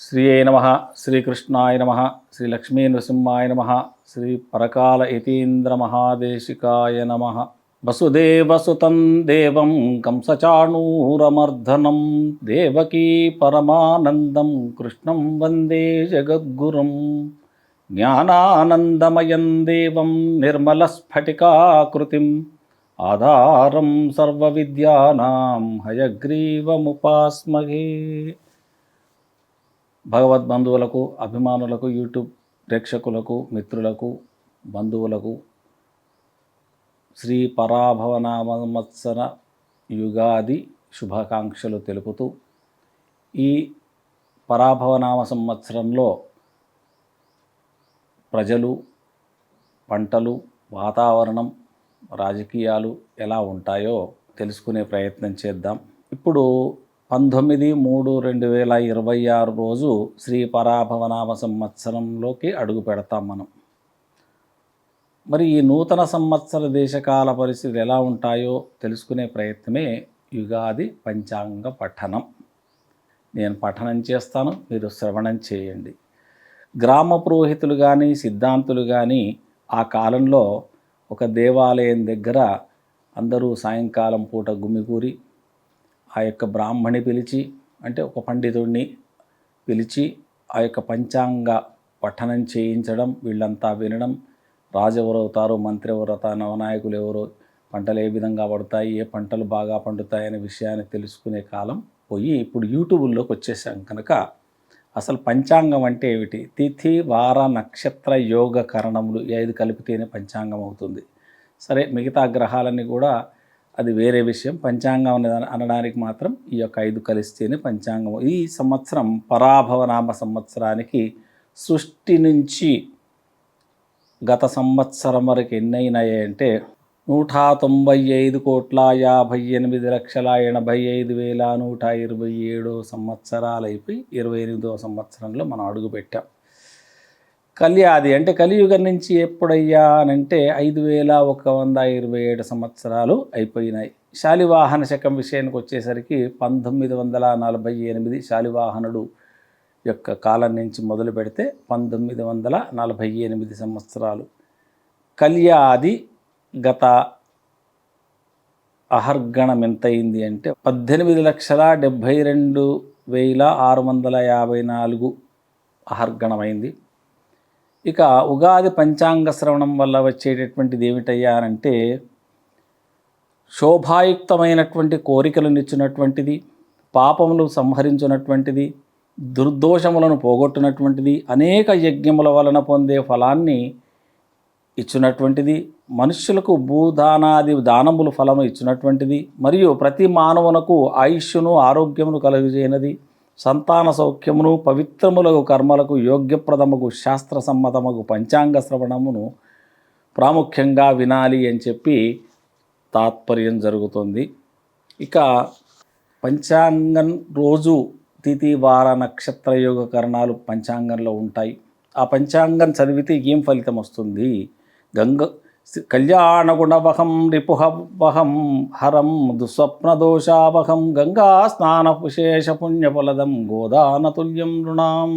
శ్రీయే నమ, శ్రీకృష్ణాయ నమ, శ్రీ లక్ష్మీ నృసింహాయ నమ, శ్రీ పరకాల యతీంద్ర మహాదేశికాయ నమ. వసుదేవసుతం దేవం కంసచాణూరమర్దనం దేవకీ పరమానందం కృష్ణం వందే జగద్గురుం. జ్ఞానానందమయం దేవం నిర్మలస్ఫటికాకృతిం ఆధారం సర్వవిద్యానాం హయగ్రీవముపాస్మహే. భగవద్బంధువులకు, అభిమానులకు, యూట్యూబ్ ప్రేక్షకులకు, మిత్రులకు, బంధువులకు శ్రీ పరాభవనామ సంవత్సర యుగాది శుభాకాంక్షలు తెలుపుతూ, ఈ పరాభవనామ సంవత్సరంలో ప్రజలు, పంటలు, వాతావరణం, రాజకీయాలు ఎలా ఉంటాయో తెలుసుకునే ప్రయత్నం చేద్దాం. ఇప్పుడు 19/3/2026 రోజు శ్రీ పరాభవనామ సంవత్సరంలోకి అడుగు పెడతాం మనం. మరి ఈ నూతన సంవత్సర దేశకాల పరిస్థితులు ఎలా ఉంటాయో తెలుసుకునే ప్రయత్నమే యుగాది పంచాంగ పఠనం. నేను పఠనం చేస్తాను, మీరు శ్రవణం చేయండి. గ్రామ పురోహితులు కానీ, సిద్ధాంతులు కానీ ఆ కాలంలో ఒక దేవాలయం దగ్గర అందరూ సాయంకాలం పూట గుమికూరి ఆ యొక్క బ్రాహ్మణి పిలిచి, అంటే ఒక పండితుడిని పిలిచి ఆ యొక్క పంచాంగ పఠనం చేయించడం, వీళ్ళంతా వినడం, రాజు ఎవరవుతారు, మంత్రి ఎవరవుతారు, నవనాయకులు ఎవరు, పంటలు ఏ విధంగా పడతాయి, ఏ పంటలు బాగా పండుతాయి అనే విషయాన్ని తెలుసుకునే కాలం పోయి ఇప్పుడు యూట్యూబ్లోకి వచ్చేసాం కనుక అసలు పంచాంగం అంటే ఏమిటి, తిథి వార నక్షత్ర యోగ కరణములు 5 కలిపితేనే పంచాంగం అవుతుంది. సరే, మిగతా గ్రహాలన్నీ కూడా అది వేరే విషయం. పంచాంగం అనడానికి మాత్రం ఈ యొక్క 5 కలిస్తేనే పంచాంగం. ఈ సంవత్సరం పరాభవనామ సంవత్సరానికి సృష్టి నుంచి గత సంవత్సరం వరకు ఎన్నైనాయి అంటే 195,88,85,127 సంవత్సరాలు అయిపోయి 28వ సంవత్సరంలో మనం అడుగుపెట్టాం. కళ్యాది అంటే కలియుగం నుంచి ఎప్పుడయ్యా అనంటే 5,127 సంవత్సరాలు అయిపోయినాయి. శాలివాహన శకం విషయానికి వచ్చేసరికి 1948 శాలివాహనుడు యొక్క కాలం నుంచి మొదలు పెడితే 1948 సంవత్సరాలు. కళ్యాది గత అహర్గణం ఎంతయింది అంటే 18,72,654 అహర్గణమైంది. ఇక ఉగాది పంచాంగ శ్రవణం వల్ల వచ్చేటటువంటిది ఏమిటయ్యా అంటే శోభాయుక్తమైనటువంటి కోరికలను ఇచ్చినటువంటిది, పాపములు సంహరించినటువంటిది, దుర్దోషములను పోగొట్టినటువంటిది, అనేక యజ్ఞముల వలన పొందే ఫలాన్ని ఇచ్చినటువంటిది, మనుష్యులకు భూదానాది దానములు ఫలము ఇచ్చినటువంటిది, మరియు ప్రతి మానవునకు ఆయుష్యును ఆరోగ్యమును కలుగజేయనది, సంతాన సౌఖ్యమును పవిత్రములకు కర్మలకు యోగ్యప్రదముకు శాస్త్రసమ్మతముకు పంచాంగ శ్రవణమును ప్రాముఖ్యంగా వినాలి అని చెప్పి తాత్పర్యం జరుగుతుంది. ఇక పంచాంగం రోజు తిథి వార నక్షత్ర యోగ కరణాలు పంచాంగంలో ఉంటాయి. ఆ పంచాంగం చదివితే ఏం ఫలితం వస్తుంది? కళ్యాణగుణవహం రిపుహవహం హరం దుస్వప్నదోషావహం గంగా స్నాన విశేష పుణ్యఫలదం గోదానతుల్యం నృణాం.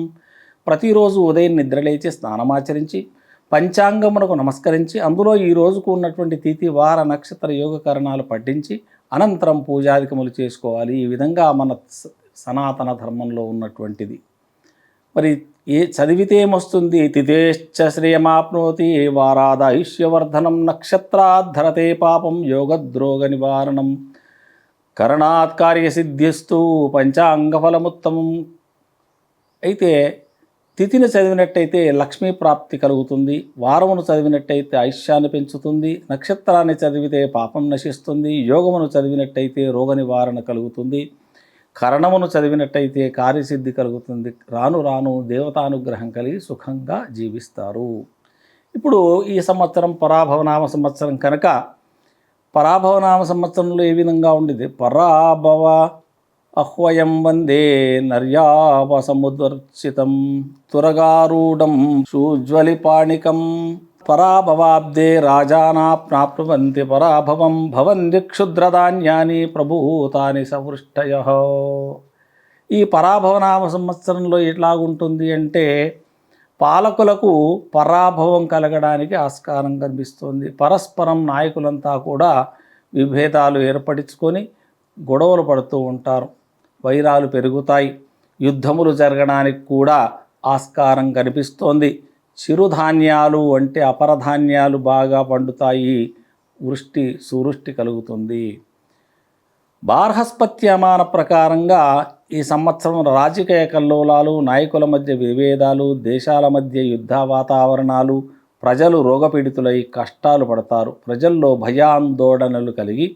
ప్రతిరోజు ఉదయం నిద్రలేచి స్నానమాచరించి పంచాంగమునకు నమస్కరించి అందులో ఈ రోజుకు ఉన్నటువంటి తిథి వార నక్షత్ర యోగ కరణాలు పఠించి అనంతరం పూజాధికములు చేసుకోవాలి. ఈ విధంగా మన సనాతన ధర్మంలో ఉన్నటువంటిది. మరి చదివితే ఏమొస్తుంది? తిథేశ్చ శ్రేయమాప్నోతి వారాదాయుష్యవర్ధనం నక్షత్రాద్ధరతే పాపం యోగద్రోగ నివారణం కరణాత్ కార్యసిద్ధిస్తూ పంచాంగఫలముత్తమం. అయితే తిథిని చదివినట్టయితే లక్ష్మీ ప్రాప్తి కలుగుతుంది, వారమును చదివినట్టయితే ఆయుష్యాన్ని పెంచుతుంది, నక్షత్రాన్ని చదివితే పాపం నశిస్తుంది, యోగమును చదివినట్టయితే రోగ నివారణ కలుగుతుంది, కరణమును చదివినట్టయితే కార్యసిద్ధి కలుగుతుంది, రాను రాను దేవతానుగ్రహం కలిగి సుఖంగా జీవిస్తారు. ఇప్పుడు ఈ సంవత్సరం పరాభవనామ సంవత్సరం కనుక పరాభవనామ సంవత్సరంలో ఏ విధంగా ఉండేది? పరాభవ అహ్వయం వందే నర్యావసముదర్శితం తురగారూఢం శూజ్వలిపాణికం పరాభవాబ్దే రాజానా ప్రాప్నువంతి పరాభవం భవంతి క్షుద్రధాన్యాని ప్రభూతాని సవృష్టయః. ఈ పరాభవనామ సంవత్సరంలో ఎట్లాగుంటుంది అంటే పాలకులకు పరాభవం కలగడానికి ఆస్కారం కనిపిస్తుంది. పరస్పరం నాయకులంతా కూడా విభేదాలు ఏర్పడించుకొని గొడవలు పడుతూ ఉంటారు, వైరాలు పెరుగుతాయి, యుద్ధములు జరగడానికి కూడా ఆస్కారం కనిపిస్తోంది. చిరుధాన్యాలు అంటే అపరధాన్యాలు బాగా పండుతాయి, సువృష్టి కలుగుతుంది. బార్హస్పత్యమాన ప్రకారంగా ఈ సంవత్సరం రాజకీయ కల్లోలాలు, నాయకుల మధ్య విభేదాలు, దేశాల మధ్య యుద్ధ వాతావరణాలు, ప్రజలు రోగపీడితులై కష్టాలు పడతారు, ప్రజల్లో భయాందోళనలు కలిగి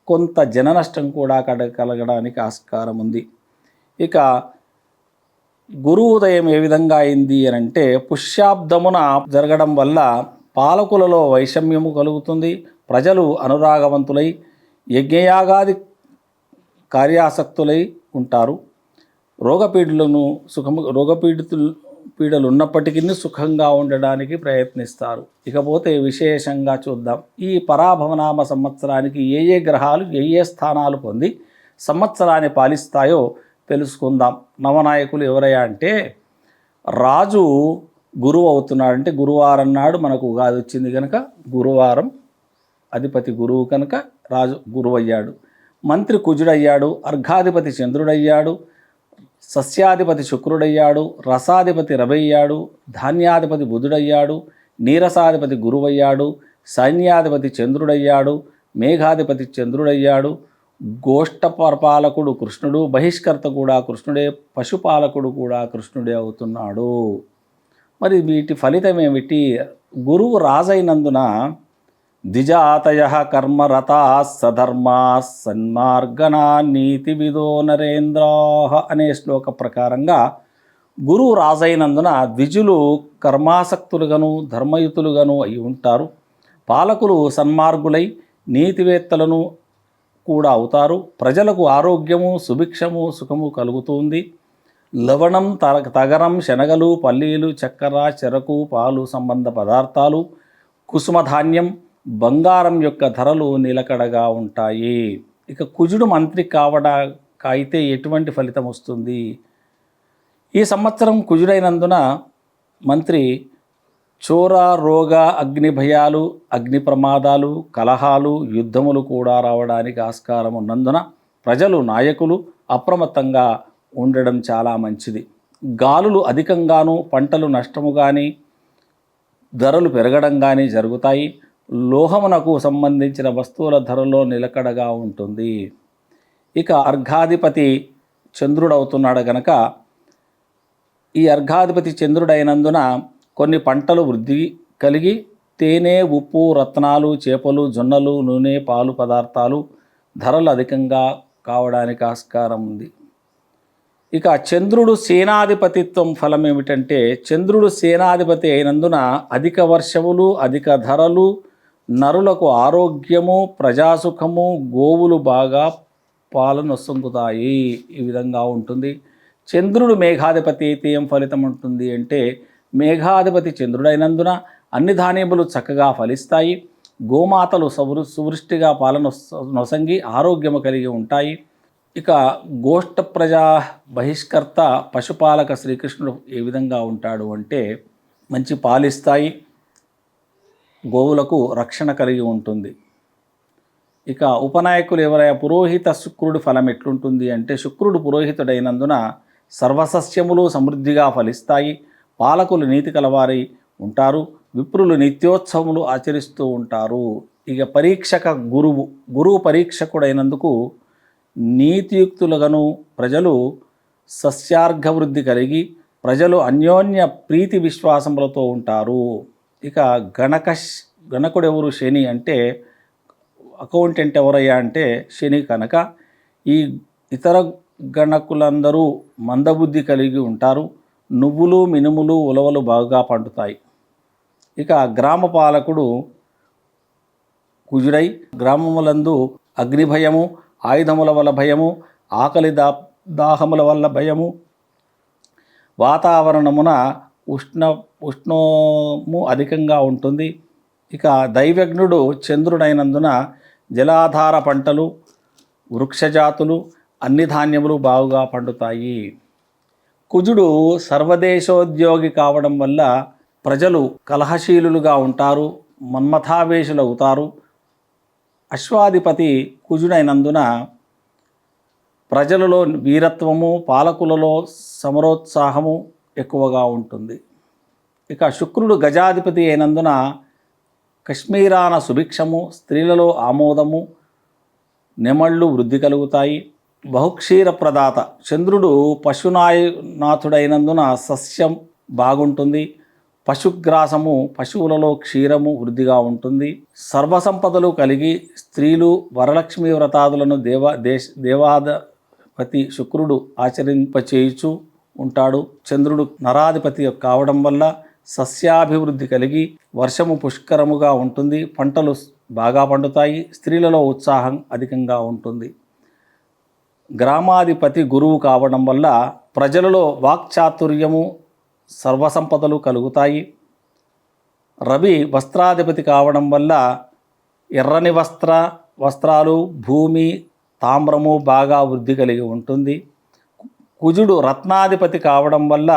కొంత జననష్టం కూడా కలగడానికి ఆస్కారం ఉంది. ఇక గురు ఉదయం ఏ విధంగా అయింది అని అంటే పుష్యాబ్దమున జరగడం వల్ల పాలకులలో వైషమ్యము కలుగుతుంది, ప్రజలు అనురాగవంతులై యజ్ఞయాగాది కార్యాసక్తులై ఉంటారు. పీడలు ఉన్నప్పటికీ సుఖంగా ఉండడానికి ప్రయత్నిస్తారు. ఇకపోతే విశేషంగా చూద్దాం, ఈ పరాభవనామ సంవత్సరానికి ఏ ఏ గ్రహాలు ఏ స్థానాలు పొంది సంవత్సరాన్ని పాలిస్తాయో తెలుసుకుందాం. నవనాయకులు ఎవరయ్యా అంటే రాజు గురువు అవుతున్నాడు. అంటే గురువారం నాడు మనకు ఉగాది వచ్చింది కనుక గురువారం అధిపతి గురువు కనుక రాజు గురువు అయ్యాడు. మంత్రి కుజుడయ్యాడు, అర్ఘాధిపతి చంద్రుడయ్యాడు, సస్యాధిపతి శుక్రుడయ్యాడు, రసాధిపతి రవయ్యాడు, ధాన్యాధిపతి బుధుడయ్యాడు, నీరసాధిపతి గురువయ్యాడు, సైన్యాధిపతి చంద్రుడయ్యాడు, మేఘాధిపతి చంద్రుడయ్యాడు, గోష్ఠపాలకుడు కృష్ణుడు, బహిష్కర్త కూడా కృష్ణుడే, పశుపాలకుడు కూడా కృష్ణుడే అవుతున్నాడు. మరి వీటి ఫలితం ఏమిటి? గురువు రాజైనందున ద్విజాతయ కర్మరతా సధర్మా సన్మార్గణా నీతివిదో నరేంద్రా అనే శ్లోక ప్రకారంగా గురువు రాజైనందున ద్విజులు కర్మాసక్తులుగాను ధర్మయుతులుగాను అయి ఉంటారు. పాలకులు సన్మార్గులై నీతివేత్తలను కూడా అవుతారు. ప్రజలకు ఆరోగ్యము, సుభిక్షము, సుఖము కలుగుతుంది. లవణం, తగరం, శనగలు, పల్లీలు, చక్కెర, చెరకు, పాలు సంబంధ పదార్థాలు, కుసుమధాన్యం, బంగారం యొక్క ధరలు నిలకడగా ఉంటాయి. ఇక కుజుడు మంత్రి కావడాకైతే ఎటువంటి ఫలితం వస్తుంది? ఈ సంవత్సరం కుజుడైనందున మంత్రి చోర, రోగ, అగ్ని భయాలు, అగ్ని ప్రమాదాలు, కలహాలు, యుద్ధములు కూడా రావడానికి ఆస్కారం ఉన్నందున ప్రజలు, నాయకులు అప్రమత్తంగా ఉండడం చాలా మంచిది. గాలులు అధికంగాను, పంటలు నష్టము కానీ, ధరలు పెరగడం కానీ జరుగుతాయి. లోహమునకు సంబంధించిన వస్తువుల ధరలో నిలకడగా ఉంటుంది. ఇక అర్ఘాధిపతి చంద్రుడవుతున్నాడు గనక ఈ అర్ఘాధిపతి చంద్రుడైనందున కొన్ని పంటలు వృద్ధి కలిగి తేనె, ఉప్పు, రత్నాలు, చేపలు, జొన్నలు, నూనె, పాలు పదార్థాలు ధరలు అధికంగా కావడానికి ఆస్కారం ఉంది. ఇక చంద్రుడు సేనాధిపతిత్వం ఫలం ఏమిటంటే చంద్రుడు సేనాధిపతి అయినందున అధిక వర్షములు, అధిక ధరలు, నరులకు ఆరోగ్యము, ప్రజాసుఖము, గోవులు బాగా పాలను సొంగుతాయి. ఈ విధంగా ఉంటుంది. చంద్రుడు మేఘాధిపతి అయితే ఏం ఫలితం ఉంటుంది అంటే మేఘాధిపతి చంద్రుడైనందున అన్ని ధాన్యములు చక్కగా ఫలిస్తాయి. గోమాతలు సువృష్టిగా పాలన నొసంగి ఆరోగ్యము కలిగి ఉంటాయి. ఇక గోష్ఠ ప్రజా బహిష్కర్త పశుపాలక శ్రీకృష్ణుడు ఏ విధంగా ఉంటాడు అంటే మంచి పాలిస్తాయి, గోవులకు రక్షణ కలిగి ఉంటుంది. ఇక ఉపనాయకులు ఎవరైనా పురోహిత శుక్రుడి ఫలం ఎట్లుంటుంది అంటే శుక్రుడు పురోహితుడైనందున సర్వసస్యములు సమృద్ధిగా ఫలిస్తాయి. పాలకులు నీతి కలవారై ఉంటారు. విప్రులు నిత్యోత్సవములు ఆచరిస్తూ ఉంటారు. ఇక పరీక్షక గురువు పరీక్షకుడైనందుకు నీతియుక్తులుగాను ప్రజలు సస్యార్ఘవృద్ధి కలిగి ప్రజలు అన్యోన్య ప్రీతి విశ్వాసములతో ఉంటారు. ఇక గణకుడు ఎవరు? శని. అంటే అకౌంటెంట్ ఎవరయ్యా అంటే శని కనుక ఈ ఇతర గణకులందరూ మందబుద్ధి కలిగి ఉంటారు. నువ్వులు, మినుములు, ఉలవలు బాగా పండుతాయి. ఇక గ్రామ పాలకుడు కుజుడై గ్రామములందు అగ్నిభయము, ఆయుధముల వల్ల భయము, ఆకలి దాహముల వల్ల భయము, వాతావరణమున ఉష్ణము అధికంగా ఉంటుంది. ఇక దైవజ్ఞుడు చంద్రుడైనందున జలాధార పంటలు, వృక్షజాతులు, అన్ని ధాన్యములు బాగుగా పండుతాయి. కుజుడు సర్వదేశోద్యోగి కావడం వల్ల ప్రజలు కలహశీలుగా ఉంటారు, మన్మథావేశులు అవుతారు. అశ్వాధిపతి కుజుడైనందున ప్రజలలో వీరత్వము, పాలకులలో సమరోత్సాహము ఎక్కువగా ఉంటుంది. ఇక శుక్రుడు గజాధిపతి అయినందున కశ్మీరాన సుభిక్షము, స్త్రీలలో ఆమోదము, నెమళ్ళు వృద్ధి కలుగుతాయి. బహుక్షీర ప్రదాత చంద్రుడు పశునాథుడైనందున సస్యం బాగుంటుంది. పశుగ్రాసము, పశువులలో క్షీరము వృద్ధిగా ఉంటుంది. సర్వసంపదలు కలిగి స్త్రీలు వరలక్ష్మి వ్రతాదులను దేవాధిపతి శుక్రుడు ఆచరింపచేయుచు ఉంటాడు. చంద్రుడు నరాధిపతి కావడం వల్ల సస్యాభివృద్ధి కలిగి వర్షము పుష్కరముగా ఉంటుంది. పంటలు బాగా పండుతాయి. స్త్రీలలో ఉత్సాహం అధికంగా ఉంటుంది. గ్రామాధిపతి గురువు కావడం వల్ల ప్రజలలో వాక్చాతుర్యము, సర్వసంపదలు కలుగుతాయి. రవి వస్త్రాధిపతి కావడం వల్ల ఎర్రని వస్త్రాలు, భూమి, తామ్రము బాగా వృద్ధి కలిగి ఉంటుంది. కుజుడు రత్నాధిపతి కావడం వల్ల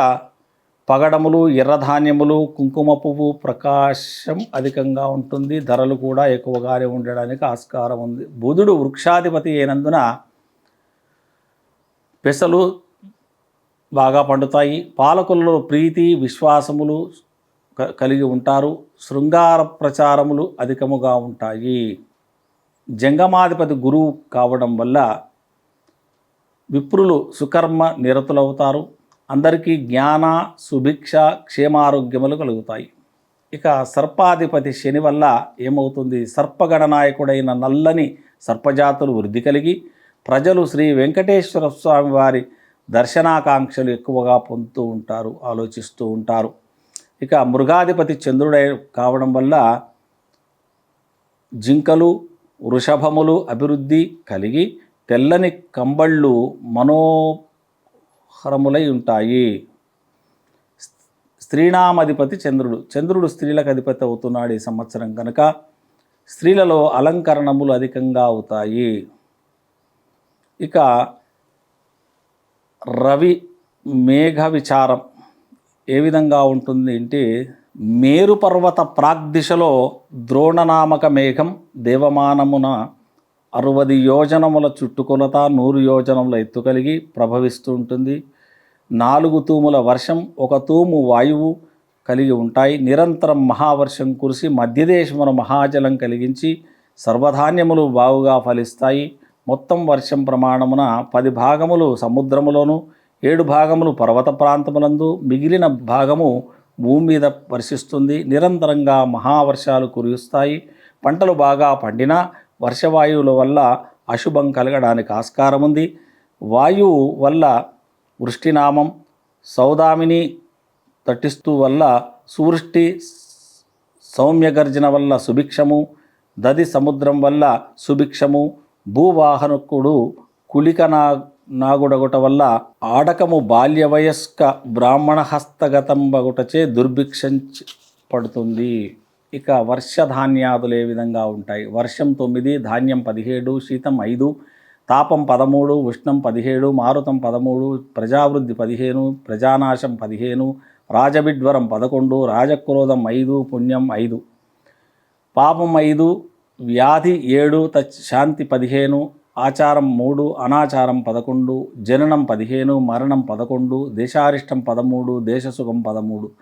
పగడములు, ఎర్రధాన్యములు, కుంకుమ పువ్వు ప్రకాశం అధికంగా ఉంటుంది. ధరలు కూడా ఎక్కువగానే ఉండడానికి ఆస్కారం ఉంది. బుధుడు వృక్షాధిపతి అయినందున పెసలు బాగా పండుతాయి. పాలకులలో ప్రీతి, విశ్వాసములు కలిగి ఉంటారు. శృంగార ప్రచారములు అధికముగా ఉంటాయి. జంగమాధిపతి గురువు కావడం వల్ల విప్రులు సుకర్మ నిరతులవుతారు. అందరికీ జ్ఞాన, సుభిక్ష, క్షేమారోగ్యములు కలుగుతాయి. ఇక సర్పాధిపతి శని వల్ల ఏమవుతుంది? సర్పగణనాయకుడైన నల్లని సర్పజాతులు వృద్ధి కలిగి ప్రజలు శ్రీ వెంకటేశ్వర స్వామి వారి దర్శనాకాంక్షలు ఎక్కువగా పొందుతూ ఉంటారు, ఆలోచిస్తూ ఉంటారు. ఇక మృగాధిపతి చంద్రుడై కావడం వల్ల జింకలు, వృషభములు అభివృద్ధి కలిగి తెల్లని కంబళ్ళు మనోహరములై ఉంటాయి. స్త్రీనామధిపతి చంద్రుడు స్త్రీలకు అధిపతి అవుతున్నాడు ఈ సంవత్సరం కనుక స్త్రీలలో అలంకరణములు అధికంగా అవుతాయి. ఇక రవి మేఘ విచారం ఏ విధంగా ఉంటుంది అంటే, మేరు పర్వత ప్రాగ్దిశలో ద్రోణనామక మేఘం దేవమానమున 60 యోజనముల చుట్టుకొలత 100 యోజనముల ఎత్తు కలిగి ప్రభవిస్తూ ఉంటుంది. 4 తూముల వర్షం, 1 తూము వాయువు కలిగి ఉంటాయి. నిరంతరం మహావర్షం కురిసి మధ్యదేశమున మహాజలం కలిగించి సర్వధాన్యములు బాగుగా ఫలిస్తాయి. మొత్తం వర్షం ప్రమాణమున 10 భాగములు సముద్రములోను, 7 భాగములు పర్వత ప్రాంతములందు, మిగిలిన భాగము భూమి మీద వర్షిస్తుంది. నిరంతరంగా మహావర్షాలు కురుస్తాయి. పంటలు బాగా పండినా వర్షవాయువుల వల్ల అశుభం కలగడానికి ఆస్కారం ఉంది. వాయువు వల్ల వృష్టినామం, సౌదామిని తటిస్తూ వల్ల సువృష్టి, సౌమ్యగర్జన వల్ల సుభిక్షము, దది సముద్రం వల్ల సుభిక్షము, భూవాహనకుడు కులిక నాగుడగుట వల్ల ఆడకము, బాల్య వయస్క బ్రాహ్మణ హస్తగతం బగుటచే దుర్భిక్షం పడుతుంది. ఇక వర్షధాన్యాదులు ఏ విధంగా ఉంటాయి? వర్షం 9, ధాన్యం 17, శీతం 5, తాపం 13, ఉష్ణం 17, మారుతం 13, ప్రజావృద్ధి 15, ప్రజానాశం 15, రాజవిడ్వరం 11, రాజక్రోధం 5, పుణ్యం 5, పాపం 5, వ్యాధి 7, శాంతి 15, ఆచారం 3, అనాచారం 11, జననం 15, మరణం 11, దేశారిష్టం 13, దేశసుఖం 13,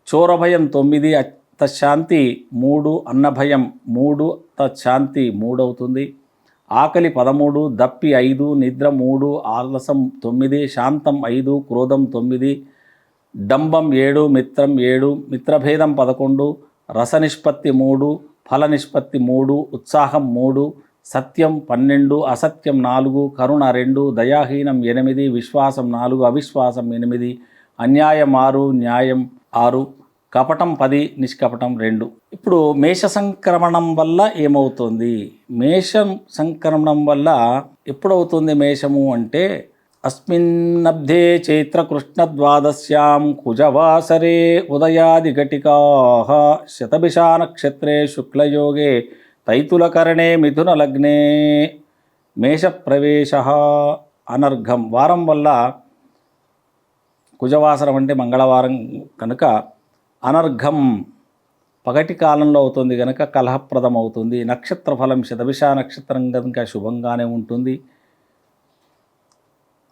చోరభయం 9, తశాంతి 3, అన్నభయం 3, తశాంతి 3 అవుతుంది. ఆకలి 13, దప్పి 5, నిద్ర 3, ఆలసం 9, శాంతం 5, క్రోధం 9, డంబం 7, మిత్రం 7, మిత్రభేదం 11, రసనిష్పత్తి 3, ఫల నిష్పత్తి 3, ఉత్సాహం 3, సత్యం 12, అసత్యం 4, కరుణ 2, దయాహీనం 8, విశ్వాసం 4, అవిశ్వాసం 8, అన్యాయం 6, న్యాయం 6, కపటం 10, నిష్కపటం 2. ఇప్పుడు మేష సంక్రమణం వల్ల ఏమవుతుంది? మేషం సంక్రమణం వల్ల ఎప్పుడవుతుంది మేషము అంటే, అస్మిన్నబ్ధే చైత్రకృష్ణద్వాదశ్యాం కుజవాసరే ఉదయాదిఘటికా శతభిషా నక్షత్రే శుక్లయోగే తైతులకరణే మిథున లగ్నే మేష ప్రవేశ అనర్ఘం. వారం వల్ల కుజవాసరం అంటే మంగళవారం కనుక అనర్ఘం పగటి కాలంలో అవుతుంది కనుక కలహప్రదం అవుతుంది. నక్షత్ర ఫలం శతభిష నక్షత్రం కనుక శుభంగానే ఉంటుంది.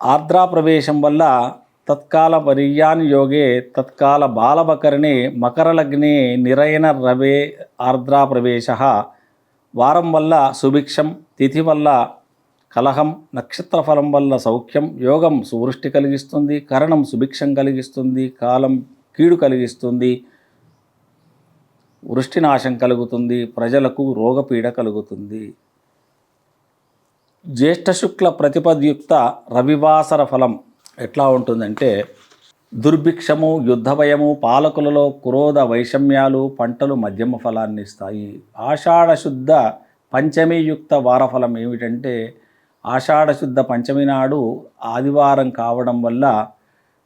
ఆర్ద్రా ప్రవేశం వల్ల తత్కాల పర్యాన్ యోగే తత్కాల బాలబకరణే మకరలగ్నే నిరయన రవే ఆర్ద్రా ప్రవేశ. వారం వల్ల సుభిక్షం, తిథి వల్ల కలహం, నక్షత్ర ఫలం వల్ల సౌఖ్యం, యోగం సువృష్టి కలిగిస్తుంది, కరణం సుభిక్షం కలిగిస్తుంది, కాలం కీడు కలిగిస్తుంది, వృష్టినాశం కలుగుతుంది, ప్రజలకు రోగపీడ కలుగుతుంది. జ్యేష్ఠ శుక్ల ప్రతిపద్యుక్త రవివాసర ఫలం ఎట్లా ఉంటుందంటే దుర్భిక్షము, యుద్ధభయము, పాలకులలో క్రోధ వైషమ్యాలు, పంటలు మధ్యమ ఫలాన్ని ఇస్తాయి. ఆషాఢశుద్ధ పంచమీయుక్త వారఫలం ఏమిటంటే ఆషాఢశుద్ధ పంచమి నాడు ఆదివారం కావడం వల్ల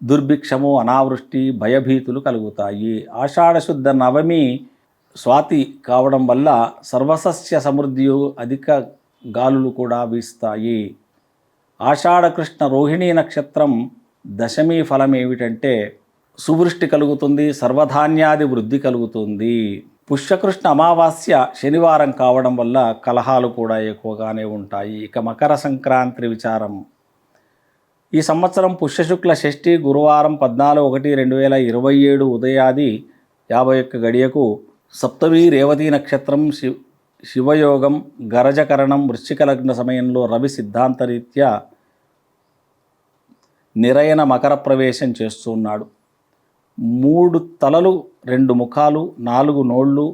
దుర్భిక్షము, అనావృష్టి, భయభీతులు కలుగుతాయి. ఆషాఢశుద్ధ నవమి స్వాతి కావడం వల్ల సర్వసస్య సమృద్ధియు, అధిక గాలులు కూడా వీస్తాయి. ఆషాఢకృష్ణ రోహిణీ నక్షత్రం దశమి ఫలం ఏమిటంటే సువృష్టి కలుగుతుంది, సర్వధాన్యాది వృద్ధి కలుగుతుంది. పుష్యకృష్ణ అమావాస్య శనివారం కావడం వల్ల కలహాలు కూడా ఎక్కువగానే ఉంటాయి. ఇక మకర సంక్రాంతి విచారం. ఈ సంవత్సరం పుష్యశుక్ల షష్ఠి గురువారం 14/1/2027 ఉదయాది 51 గడియకు సప్తమి రేవతి నక్షత్రం శివయోగం గరజకరణం వృశ్చిక లగ్న సమయంలో రవి సిద్ధాంతరీత్యా నిరయన మకర ప్రవేశం చేస్తున్నాడు. 3 తలలు, 2 ముఖాలు, 4 నోళ్ళు,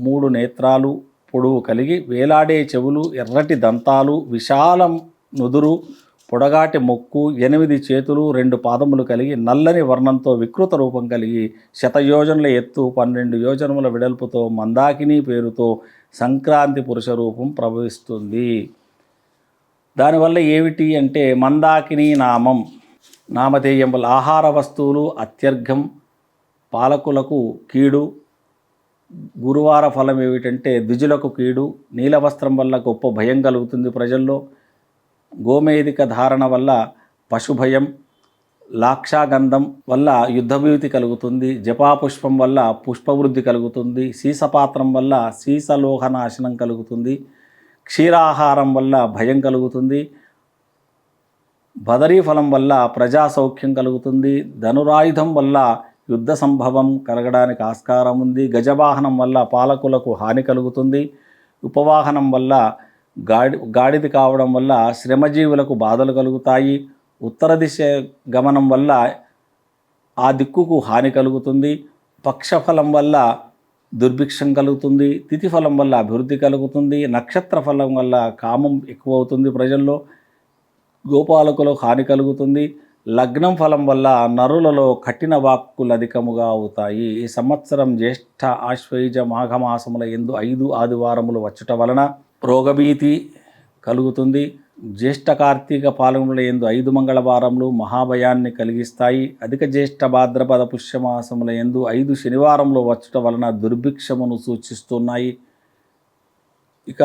3 నేత్రాలు పొడవు కలిగి వేలాడే చెవులు, ఎర్రటి దంతాలు, విశాలం నుదురు, పొడగాటి ముక్కు, 8 చేతులు, 2 పాదములు కలిగి నల్లని వర్ణంతో వికృత రూపం కలిగి 100 యోజనల ఎత్తు 12 యోజనముల వెడల్పుతో మందాకిని పేరుతో సంక్రాంతి పురుష రూపం ప్రభవిస్తుంది. దానివల్ల ఏమిటి అంటే మందాకిని నామధేయం వల్ల ఆహార వస్తువులు అత్యర్ఘం, పాలకులకు కీడు. గురువార ఫలం ఏమిటంటే ద్విజులకు కీడు. నీలవస్త్రం వల్ల గొప్ప భయం కలుగుతుంది ప్రజల్లో. గోమేధిక ధారణ వల్ల పశుభయం. లాక్షాగంధం వల్ల యుద్ధభీతి కలుగుతుంది. జపాపుష్పం వల్ల పుష్పవృద్ధి కలుగుతుంది. సీసపాత్రం వల్ల సీసలోహ నాశనం కలుగుతుంది. క్షీరాహారం వల్ల భయం కలుగుతుంది. బదరీ ఫలం వల్ల ప్రజా సౌఖ్యం కలుగుతుంది. ధనురాయుధం వల్ల యుద్ధ సంభవం కలగడానికి ఆస్కారం ఉంది. గజవాహనం వల్ల పాలకులకు హాని కలుగుతుంది. ఉపవాహనం వల్ల గాడిది కావడం వల్ల శ్రమజీవులకు బాధలు కలుగుతాయి. ఉత్తర దిశ గమనం వల్ల ఆ దిక్కుకు హాని కలుగుతుంది. పక్షఫలం వల్ల దుర్భిక్షం కలుగుతుంది. తిథి ఫలం వల్ల అభివృద్ధి కలుగుతుంది. నక్షత్ర ఫలం వల్ల కామం ఎక్కువ అవుతుంది ప్రజల్లో. గోపాలకులకు హాని కలుగుతుంది. లగ్నం ఫలం వల్ల నరులలో కఠిన వాక్కులు అధికముగా అవుతాయి. ఈ సంవత్సరం జ్యేష్ఠ ఆశ్వయుజ మాఘమాసముల యందు 5 ఆదివారములు వచ్చుట వలన రోగభీతి కలుగుతుంది. జ్యేష్ఠ కార్తీక పాలముల యందు 5 మంగళవారములు మహాభయాన్ని కలిగిస్తాయి. అధిక జ్యేష్ఠ భాద్రపద పుష్యమాసముల యందు 5 శనివారములు వచ్చుట వలన దుర్భిక్షమును సూచిస్తున్నాయి. ఇక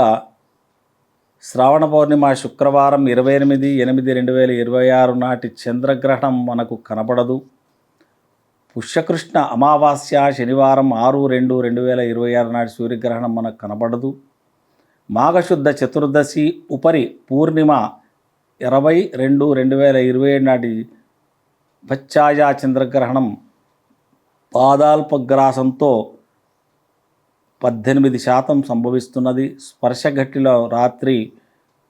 శ్రావణ పౌర్ణిమ శుక్రవారం 28/8/2026 నాటి చంద్రగ్రహణం మనకు కనపడదు. పుష్యకృష్ణ అమావాస్య శనివారం 6/2/2026 నాటి సూర్యగ్రహణం మనకు కనపడదు. మాఘశుద్ధ చతుర్దశి ఉపరి పూర్ణిమ 20/2/2027 నాటి పచ్ఛాయా చంద్రగ్రహణం పాదాల్పగ్రాసంతో 18% సంభవిస్తున్నది. స్పర్శఘట్టిలో రాత్రి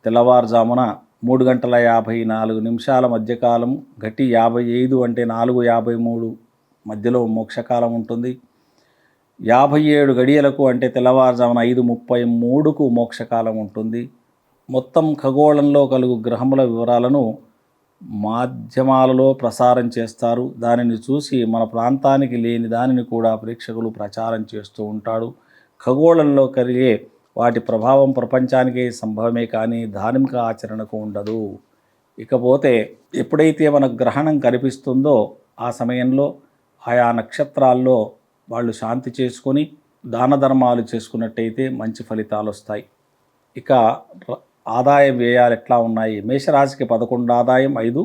తెల్లవారుజామున 3:54 మధ్యకాలం, ఘటి 55 అంటే 4:53 మధ్యలో మోక్షకాలం ఉంటుంది. 57 గడియలకు అంటే తెల్లవారుజామున 5:33కు మోక్షకాలం ఉంటుంది. మొత్తం ఖగోళంలో కలుగు గ్రహముల వివరాలను మాధ్యమాలలో ప్రసారం చేస్తారు. దానిని చూసి మన ప్రాంతానికి లేని దానిని కూడా ప్రేక్షకులు ప్రచారం చేస్తూ ఉంటాడు. ఖగోళంలో కలిగే వాటి ప్రభావం ప్రపంచానికే సంభవమే కానీ ధార్మిక ఆచరణకు ఉండదు. ఇకపోతే ఎప్పుడైతే మనకు గ్రహణం కనిపిస్తుందో ఆ సమయంలో ఆయా నక్షత్రాల్లో వాళ్ళు శాంతి చేసుకొని దాన ధర్మాలు చేసుకున్నట్టయితే మంచి ఫలితాలు వస్తాయి. ఇక ఆదాయ వ్యయాలు ఎట్లా ఉన్నాయి? మేషరాశికి 11 ఆదాయం, 5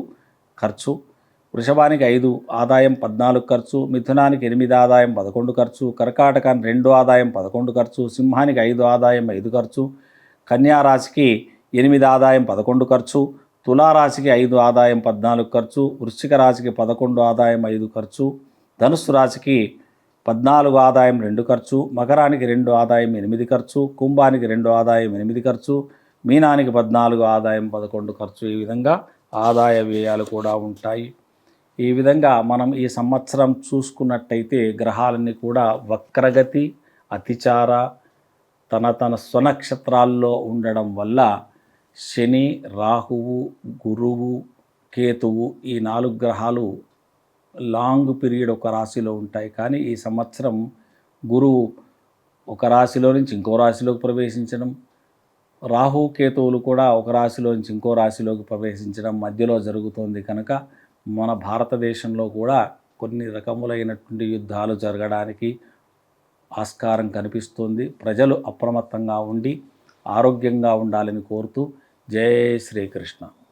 ఖర్చు. వృషభానికి 5 ఆదాయం, 14 ఖర్చు. మిథునానికి 8 ఆదాయం, 11 ఖర్చు. కర్కాటకానికి 2 ఆదాయం, 11 ఖర్చు. సింహానికి 5 ఆదాయం, 5 ఖర్చు. కన్యా రాశికి 8 ఆదాయం, 11 ఖర్చు. తులారాశికి 5 ఆదాయం, 14 ఖర్చు. వృశ్చిక రాశికి 11 ఆదాయం, 5 ఖర్చు. ధనుస్సు రాశికి 14 ఆదాయం, 2 ఖర్చు. మకరానికి 2 ఆదాయం, 8 ఖర్చు. కుంభానికి 2 ఆదాయం, 8 ఖర్చు. మీనానికి 14 ఆదాయం, 11 ఖర్చు. ఈ విధంగా ఆదాయ వ్యయాలు కూడా ఉంటాయి. ఈ విధంగా మనం ఈ సంవత్సరం చూసుకున్నట్టయితే గ్రహాలన్నీ కూడా వక్రగతి, అతిచార, తన స్వనక్షత్రాల్లో ఉండడం వల్ల శని, రాహువు, గురువు, కేతువు ఈ 4 గ్రహాలు లాంగ్ పీరియడ్ ఒక రాశిలో ఉంటాయి. కానీ ఈ సంవత్సరం గురువు ఒక రాశిలో నుంచి ఇంకో రాశిలోకి ప్రవేశించడం, రాహు కేతువులు కూడా ఒక రాశిలో నుంచి ఇంకో రాశిలోకి ప్రవేశించడం మధ్యలో జరుగుతోంది కనుక మన భారతదేశంలో కూడా కొన్ని రకములైనటువంటి యుద్ధాలు జరగడానికి ఆస్కారం కనిపిస్తుంది. ప్రజలు అప్రమత్తంగా ఉండి ఆరోగ్యంగా ఉండాలని కోరుతూ జై శ్రీకృష్ణ.